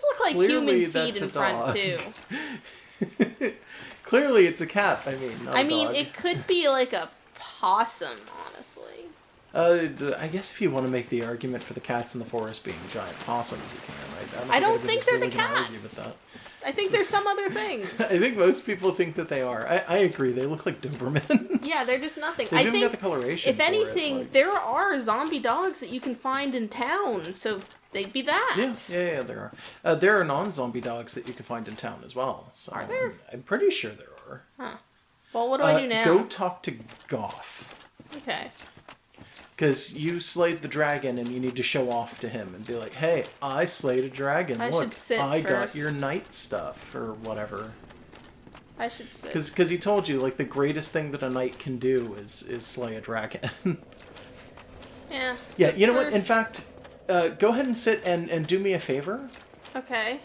look like Clearly, human feet in front, too. Clearly, it's a cat. I mean, not a dog. It could be like a possum, honestly. I guess if you want to make the argument for the cats in the forest being giant possums, you can. I don't think they're really the gonna argue with cats. that. I think there's some other thing. I think most people think that they are. I agree. They look like Dobermans. Yeah, they're just nothing. They've I even think, got the coloration if for it, anything, like- there are zombie dogs that you can find in town, so they'd be that. Yeah, there are. There are non-zombie dogs that you can find in town as well. So Are there? I'm pretty sure there are. Huh. Well, what do I do now? Go talk to Goth. Okay. Because you slayed the dragon and you need to show off to him and be like, hey, I slayed a dragon. I Look, should sit I got first. your knight stuff or whatever. I should sit. Because he told you, like, the greatest thing that a knight can do is slay a dragon. Yeah. Yeah, you know what? In First- fact, go ahead and sit and do me a favor. Okay.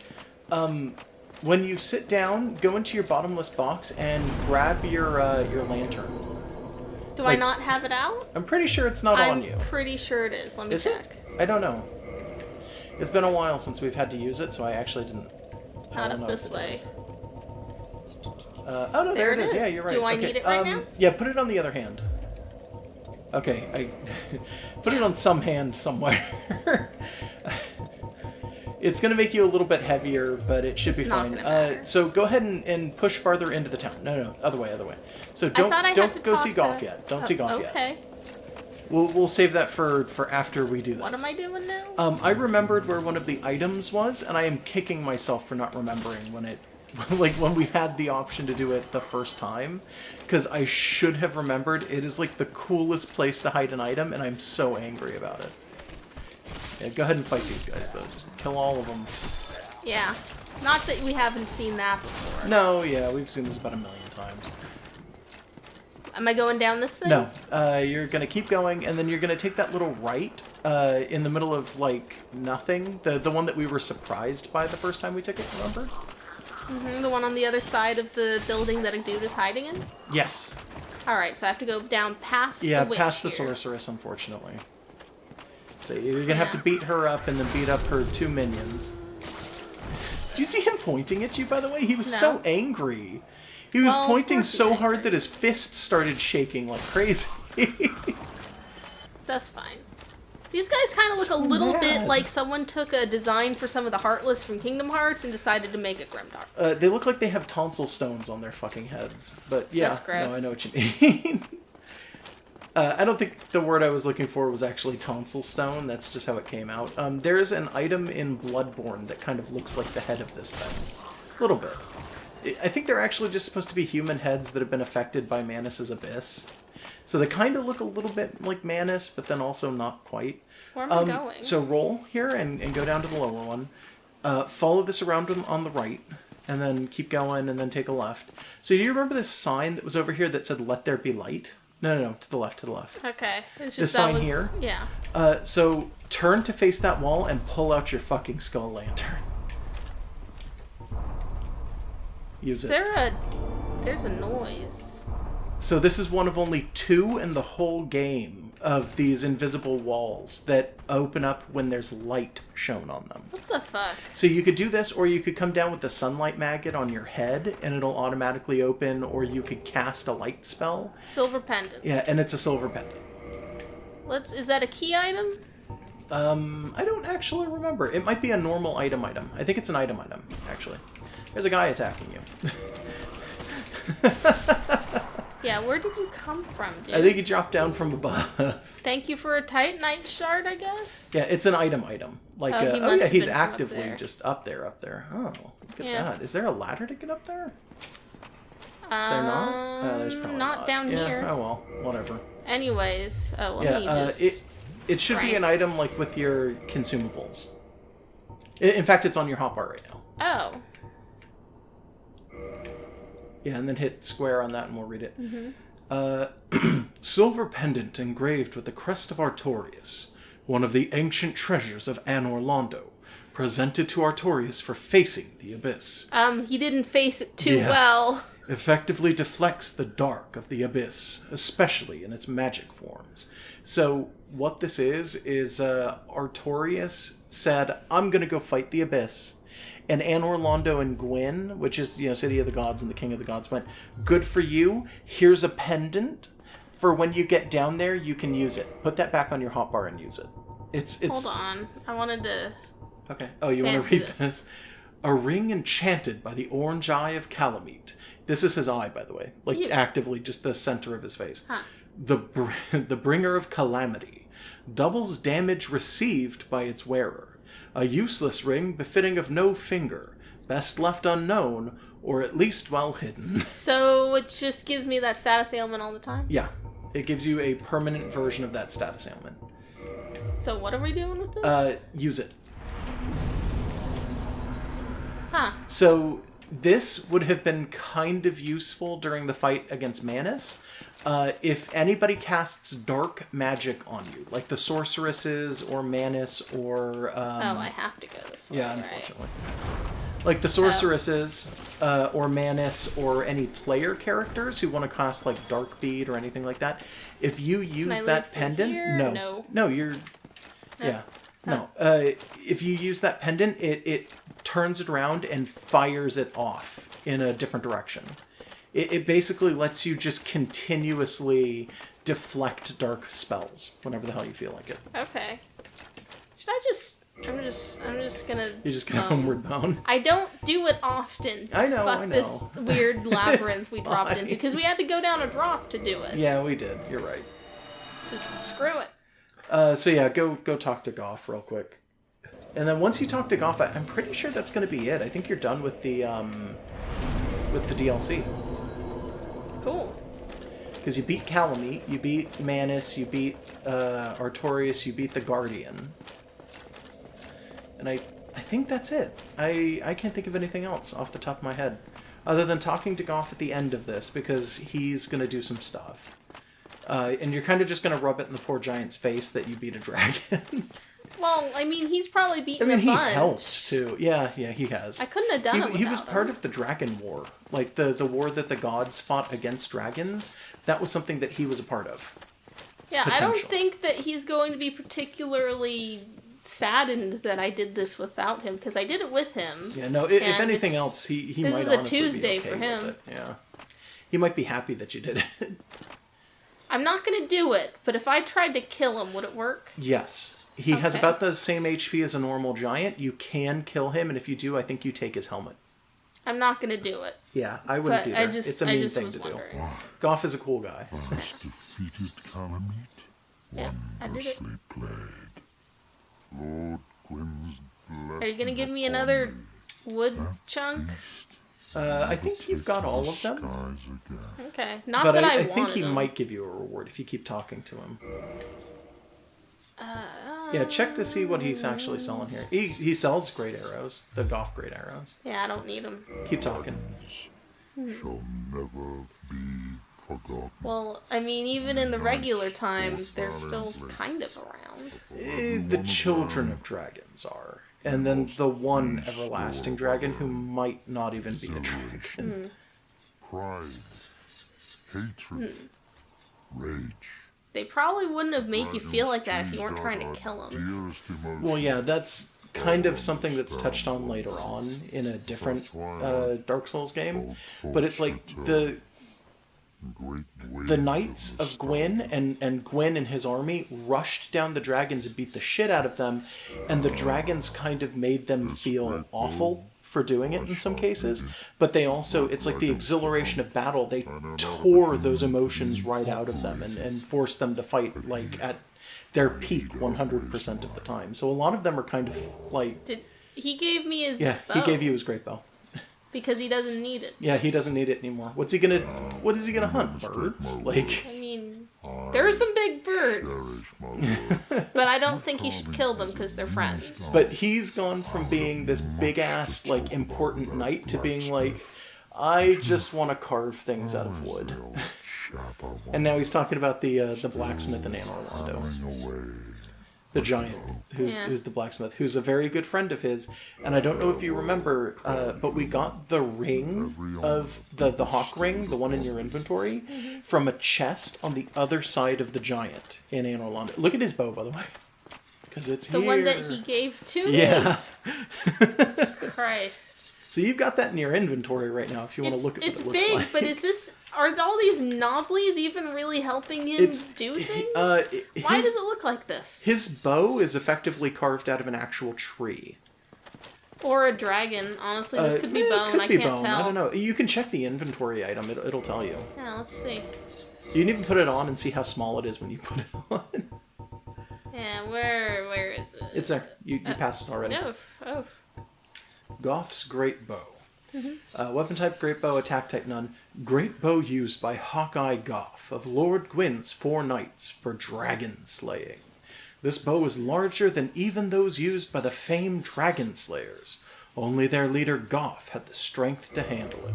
When you sit down, go into your bottomless box and grab your lantern. Do I not have it out? I'm pretty sure it's not on you. I'm pretty sure it is. Let me Is check. it? I don't know. It's been a while since we've had to use it, so I actually didn't. I Not don't up know this if it way. is. Oh no, there it is. Yeah, you're right. Do I Okay, need it right now? Yeah, put it on the other hand. Okay, I put it on some hand somewhere. It's going to make you a little bit heavier, but it should It's be not fine. gonna matter. So go ahead and push farther into the town. No, other way. So I thought I had don't to go talk see Goth to- yet. Don't see Goth yet. Okay. We'll save that for after we do this. What am I doing now? I remembered where one of the items was, and I am kicking myself for not remembering when it, like when we had the option to do it the first time, because I should have remembered. It is like the coolest place to hide an item, and I'm so angry about it. Yeah, go ahead and fight these guys though. Just kill all of them. Yeah. Not that we haven't seen that before. No, yeah, we've seen this about 1,000,000 times. Am I going down this thing? No, you're gonna keep going, and then you're gonna take that little right in the middle of like nothing. The one that we were surprised by the first time we took it. Remember? The one on the other side of the building that a dude is hiding in? Yes. Alright, so I have to go down past the witch past the here. sorceress, unfortunately. So you're gonna have to beat her up and then beat up her 2 minions. Do you see him pointing at you, by the way? He was so angry. He was Well, of pointing course he's so angry. hard that his fist started shaking like crazy. That's fine. These guys kind of look So a little bit mad. like someone took a design for some of the Heartless from Kingdom Hearts and decided to make it Grimdark. They look like they have tonsil stones on their fucking heads. But yeah, That's gross. no, I know what you mean. I don't think the word I was looking for was actually tonsil stone. That's just how it came out. There's an item in Bloodborne that kind of looks like the head of this thing. A little bit. I think they're actually just supposed to be human heads that have been affected by Manus's abyss. So they kind of look a little bit like Manus, but then also not quite. Where am I going? So roll here and go down to the lower one. Follow this around on the right, and then keep going, and then take a left. So do you remember this sign that was over here that said, "Let there be light"? No, to the left, Okay. It's just This that sign was, here? Yeah. So turn to face that wall and pull out your fucking skull lantern. Use it. There's a noise. So this is one of only 2 in the whole game of these invisible walls that open up when there's light shown on them. What the fuck? So you could do this, or you could come down with the sunlight maggot on your head and it'll automatically open, or you could cast a light spell. Silver pendant. Yeah, and it's a silver pendant. Is that a key item? I don't actually remember. It might be a normal item. I think it's an item, actually. There's a guy attacking you. Yeah, where did you come from, dude? I think he dropped down from above. Thank you for a titanite shard, I guess? Yeah, it's an item. Like, Oh, he oh must yeah, have he's been from up actively there. just up there. Oh, look at Yeah. that. Is there a ladder to get up there? Is there not? There's probably not. down Yeah, here. oh well, whatever. Anyways, let me Yeah, just... it should be rank. an item like with your consumables. In fact, it's on your hotbar right now. Oh. Yeah, and then hit square on that and we'll read it. Silver pendant engraved with the crest of Artorias, one of the ancient treasures of Anor Londo, presented to Artorias for facing the abyss. He didn't face it too Yeah. well. Effectively deflects the dark of the abyss, especially in its magic forms. So what this is Artorias said, I'm going to go fight the abyss. And Anor Londo and Gwyn, which is, City of the Gods and the King of the Gods, went, good for you. Here's a pendant. For when you get down there, you can use it. Put that back on your hotbar and use it. It's. Hold on. I wanted to... Okay. Oh, you want to read this? A ring enchanted by the orange eye of Kalameet. This is his eye, by the way. Like, actively just the center of his face. Huh. The bringer of calamity. Doubles damage received by its wearer. A useless ring befitting of no finger. Best left unknown, or at least well hidden. So it just gives me that status ailment all the time? Yeah. It gives you a permanent version of that status ailment. So what are we doing with this? Use it. Huh. So this would have been kind of useful during the fight against Manus. If anybody casts dark magic on you, like the sorceresses or Manus or... I have to go this way, yeah, unfortunately. Right? Like the sorceresses or Manus or any player characters who want to cast like Dark Bead or anything like that, if you use that pendant... No, you're... Yeah. No. If you use that pendant, it turns it around and fires it off in a different direction. It basically lets you just continuously deflect dark spells whenever the hell you feel like it. Okay. Should I just... I'm just gonna... You're just gonna homeward bound? I don't do it often. I know, Fuck this weird labyrinth we dropped into, because we had to go down a drop to do it. Yeah, we did. You're right. Just screw it. So yeah, go talk to Goff real quick. And then once you talk to Goff, I'm pretty sure that's going to be it. I think you're done with the DLC. Cool. Because you beat Kalameet, you beat Manus, you beat Artorias, you beat the Guardian. And I think that's it. I can't think of anything else off the top of my head. Other than talking to Goff at the end of this, because he's going to do some stuff. And you're kind of just going to rub it in the poor giant's face that you beat a dragon. Well, I mean, he's probably beaten a bunch. he helped, too. Yeah, he has. I couldn't have done it without He was part of the Dragon War. Like, the war that the gods fought against dragons. That was something that he was a part of. Yeah, I don't think that he's going to be particularly saddened that I did this without him, because I did it with him. Yeah, no, if anything else, he might honestly be okay. This is a Tuesday for him. With it. Yeah. He might be happy that you did it. I'm not going to do it, but if I tried to kill him, would it work? Yes. He has about the same HP as a normal giant. You can kill him, and if you do, I think you take his helmet. I'm not going to do it. Yeah, I wouldn't do that. It's a mean thing to do. Goff is a cool guy. First defeated Kalameet, wondrously played. Lord Gwyn's Are you going to give me another wood chunk? I think you've got all of them. Okay, not but that I I wanted think he them. might give you a reward if you keep talking to him. Yeah, check to see what he's actually selling here. He sells great arrows, the Goff great arrows. Yeah, I don't need them. Keep talking. Shall never be forgotten. Well, I mean, even in the regular time, they're still kind of around. The children of dragons are. And then the one everlasting dragon who might not even be a dragon. Pride, hatred, rage. They probably wouldn't have made you feel like that if you weren't trying to kill them. Well, yeah, that's kind of something that's touched on later on in a different Dark Souls game. But it's like the Knights of Gwyn and Gwyn and his army rushed down the dragons and beat the shit out of them, and the dragons kind of made them feel awful for doing it in some cases, but they also, it's like the exhilaration of battle, they tore those emotions right out of them and forced them to fight like at their peak 100% of the time. So a lot of them are kind of like... He gave me his bow. He gave you his great bow. Because he doesn't need it. Yeah, he doesn't need it anymore. What is he gonna hunt? Birds? Like... I mean, there are some big birds. But I don't think he should kill them because they're friends. But he's gone from being this big-ass, like, important knight to being like, I just want to carve things out of wood. And now he's talking about the blacksmith in Anor Londo. The giant, who's the blacksmith, who's a very good friend of his. And I don't know if you remember, but we got the ring of the hawk ring, the one in your inventory, from a chest on the other side of the giant in Anor Londo. Look at his bow, by the way. Because it's the here. one that he gave to me. Yeah. Christ. So you've got that in your inventory right now if you want to look at what it looks big, like. but are all these knobblies even really helping him do things? Why does it look like this? His bow is effectively carved out of an actual tree. Or a dragon. Honestly, this could be bone. I can't tell. I don't know. You can check the inventory item. It'll tell you. Yeah, let's see. You can even put it on and see how small it is when you put it on. Yeah, where is it? It's there. You passed it already. Oh. Goff's Great Bow. Weapon type Great Bow, attack type none. Great Bow used by Hawkeye Goff of Lord Gwyn's 4 Knights for dragon slaying. This bow is larger than even those used by the famed dragon slayers. Only their leader Goff had the strength to handle it.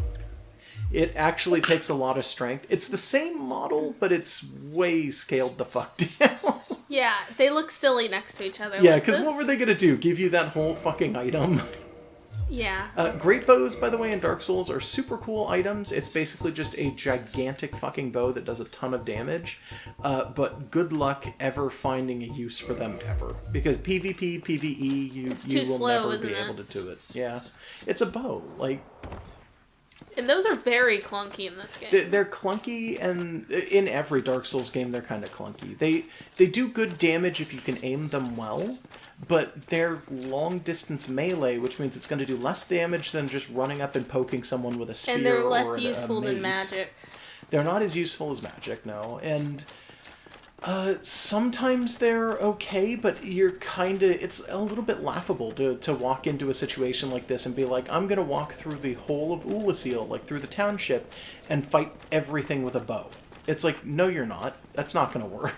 It actually takes a lot of strength. It's the same model, but it's way scaled the fuck down. Yeah, they look silly next to each other. Yeah, because what were they going to do? Give you that whole fucking item? Yeah. Great bows, by the way, in Dark Souls are super cool items. It's basically just a gigantic fucking bow that does a ton of damage. But good luck ever finding a use for them ever. Because PvP, PvE, you will never be able to do it. Yeah. It's a bow. Like... And those are very clunky in this game. They're clunky, and in every Dark Souls game, they're kind of clunky. They do good damage if you can aim them well, but they're long-distance melee, which means it's going to do less damage than just running up and poking someone with a spear or a mace. And they're less useful than magic. They're not as useful as magic, no. And sometimes they're okay, but you're kind of... It's a little bit laughable to walk into a situation like this and be like, I'm going to walk through the whole of Ulasil, like through the township, and fight everything with a bow. It's like, no, you're not. That's not going to work.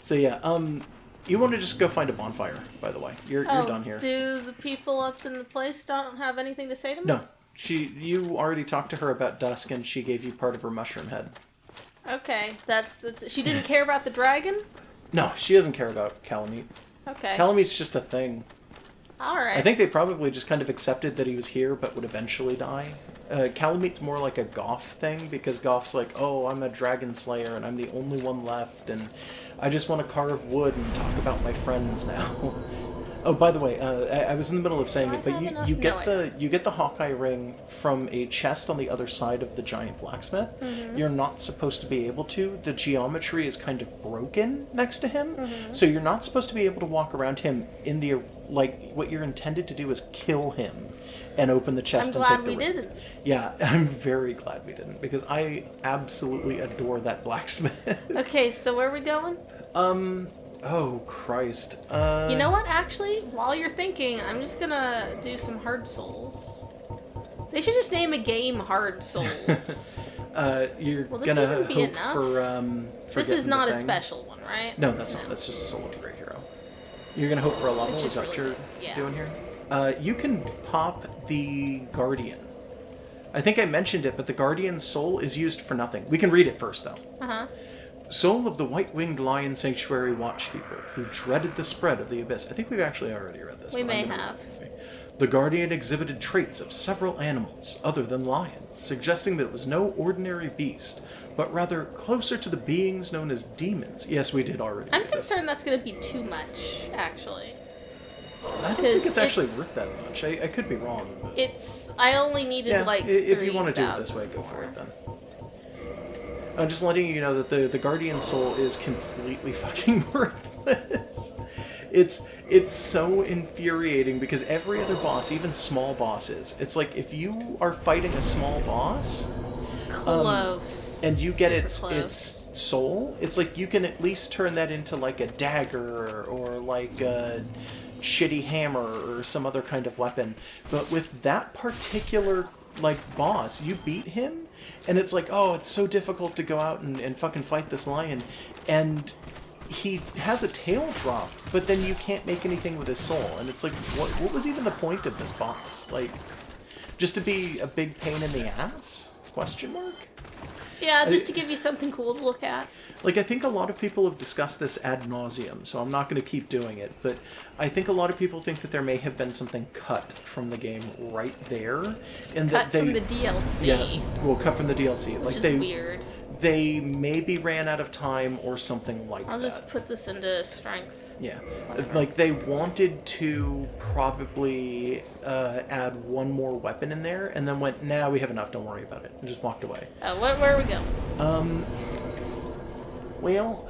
So yeah, you want to just go find a bonfire, by the way. You're done here. Do the people up in the place don't have anything to say to me? No. You already talked to her about Dusk, and she gave you part of her mushroom head. Okay, that's she didn't care about the dragon? No, she doesn't care about Kalameet. Okay. Kalameet's just a thing. Alright. I think they probably just kind of accepted that he was here, but would eventually die. Kalameet's more like a Goff thing, because Goff's like, oh, I'm a dragon slayer, and I'm the only one left, and I just want to carve wood and talk about my friends now. Oh, by the way, I was in the middle of saying it, but you get the Hawkeye ring from a chest on the other side of the giant blacksmith. Mm-hmm. You're not supposed to be able to. The geometry is kind of broken next to him, so you're not supposed to be able to walk around him in the what you're intended to do is kill him and open the chest and take the ring. I'm glad we didn't. Yeah, I'm very glad we didn't, because I absolutely adore that blacksmith. Okay, so where are we going? Oh, Christ. You know what, actually? While you're thinking, I'm just gonna do some Hard Souls. They should just name a game Hard Souls. You're gonna hope for this is not a special one, right? No, that's not. That's just a solo of a great hero. You're gonna hope for a level, is that what you're doing here? You can pop the Guardian. I think I mentioned it, but the Guardian's soul is used for nothing. We can read it first, though. Uh-huh. Soul of the White-Winged Lion Sanctuary Watchkeeper, who dreaded the spread of the abyss. I think we've actually already read this. We may have. The Guardian exhibited traits of several animals, other than lions, suggesting that it was no ordinary beast, but rather closer to the beings known as demons. Yes, we did already. I'm concerned that's going to be too much, actually. I don't think it's actually worth that much. I could be wrong. But... I only needed, if you want to do it this way, go for it, then. I'm just letting you know that the Guardian Soul is completely fucking worthless. It's so infuriating, because every other boss, even small bosses, it's like if you are fighting a small boss... Close. And you get its soul, it's like you can at least turn that into like a dagger or like a shitty hammer or some other kind of weapon. But with that particular boss, you beat him, and it's like, oh, it's so difficult to go out and fucking fight this lion, and he has a tail drop, but then you can't make anything with his soul, and it's like, what was even the point of this boss? Like, just to be a big pain in the ass? Question mark? Yeah, just to give you something cool to look at. I think a lot of people have discussed this ad nauseum, so I'm not going to keep doing it, but I think a lot of people think that there may have been something cut from the game right there. Cut from the DLC. Yeah, well, cut from the DLC. Which is weird. they maybe ran out of time or something like I'll that. just put this into strength. Yeah. Whatever. Like, they wanted to probably add one more weapon in there, and then went, nah, we have enough, don't worry about it, and just walked away. Oh, where are we going? Well,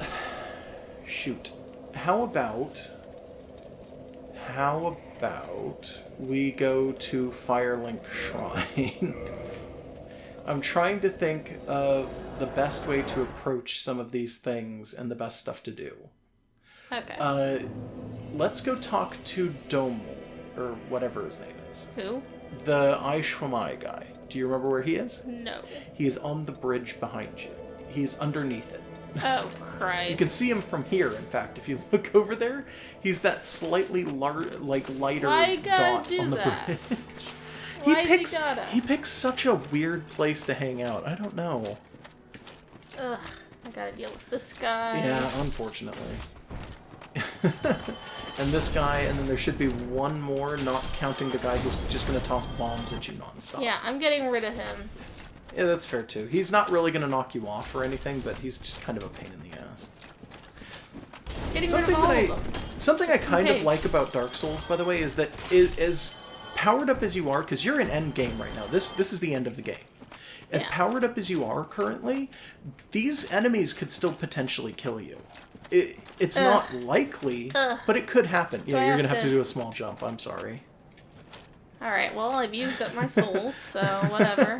shoot. How about we go to Firelink Shrine? I'm trying to think of the best way to approach some of these things and the best stuff to do. Okay. Let's go talk to Domel, or whatever his name is. Who? The Aishwamai guy. Do you remember where he is? No. He is on the bridge behind you. He's underneath it. Oh, Christ. You can see him from here, in fact. If you look over there, he's that slightly lighter Why you gotta dot do on the that? bridge. Why is he gotta? He picks such a weird place to hang out. I don't know. Ugh, I gotta deal with this guy. Yeah, unfortunately. And this guy, and then there should be one more, not counting the guy who's just going to toss bombs at you nonstop. Yeah, I'm getting rid of him. Yeah, that's fair too. He's not really going to knock you off or anything, but he's just kind of a pain in the ass. Getting rid of all of them. Something I Just in kind of case. like about Dark Souls, by the way, is that as powered up as you are, because you're in end game right now. This is the end of the game. As Yeah. powered up as you are currently, these enemies could still potentially kill you. It's not likely, but it could happen. Yeah, you're gonna have to do a small jump. I'm sorry. Alright, well, I've used up my souls, so whatever.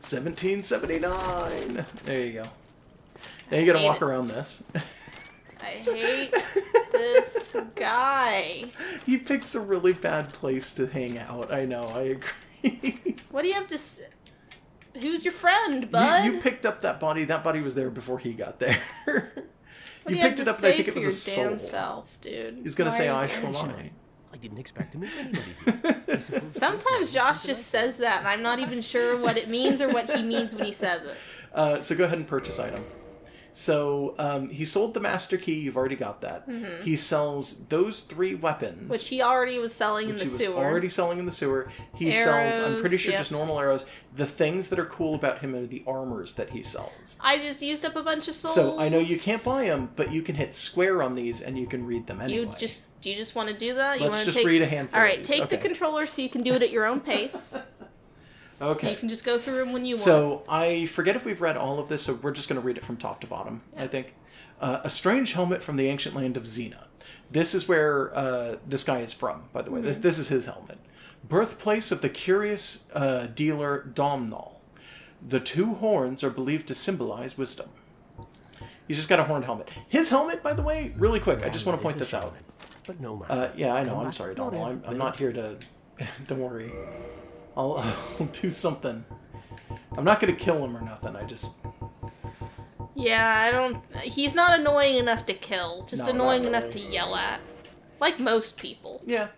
1779. There you go. Now you gotta hate walk it. around this. I hate this guy. He picks a really bad place to hang out. I know. I agree. What do you have to s Who's your friend, bud? You picked up that body. That body was there before he got there. What do You you picked have it to up and I say think it for was your a damn soul. self, dude? He's gonna Why say are I you- Shwamai. I didn't expect to meet anybody here. I suppose Sometimes Josh just says that, and I'm not even sure what it means or what he means when he says it. So go ahead and purchase item. So he sold the master key. You've already got that. He sells those 3 weapons. Which he already was selling in which the he was sewer. already selling in the sewer. He sells, I'm pretty Arrows, sure, yep. just normal arrows. The things that are cool about him are the armors that he sells. I just used up a bunch of souls. So I know you can't buy them, but you can hit square on these and you can read them anyway. Do you just want to do that? You Let's want to just take... read a handful All of right, these. take the Okay. controller so you can do it at your own pace. So Okay. you can just go through them when you want. So I forget if we've read all of this, so we're just going to read it from top to bottom, I think. A strange helmet from the ancient land of Xena. This is where this guy is from, by the way. This is his helmet. Birthplace of the curious dealer Domnall. The 2 horns are believed to symbolize wisdom. He's just got a horned helmet. His helmet, by the way, really quick, I just want to point this out. But no matter. Yeah, I know. Come I'm back. sorry, No, Donald. they're- I'm not here to... Don't worry. I'll do something. I'm not going to kill him or nothing. I just... Yeah, I don't... He's not annoying enough to kill. Just No, not annoying enough really. to yell at. Like most people. Yeah.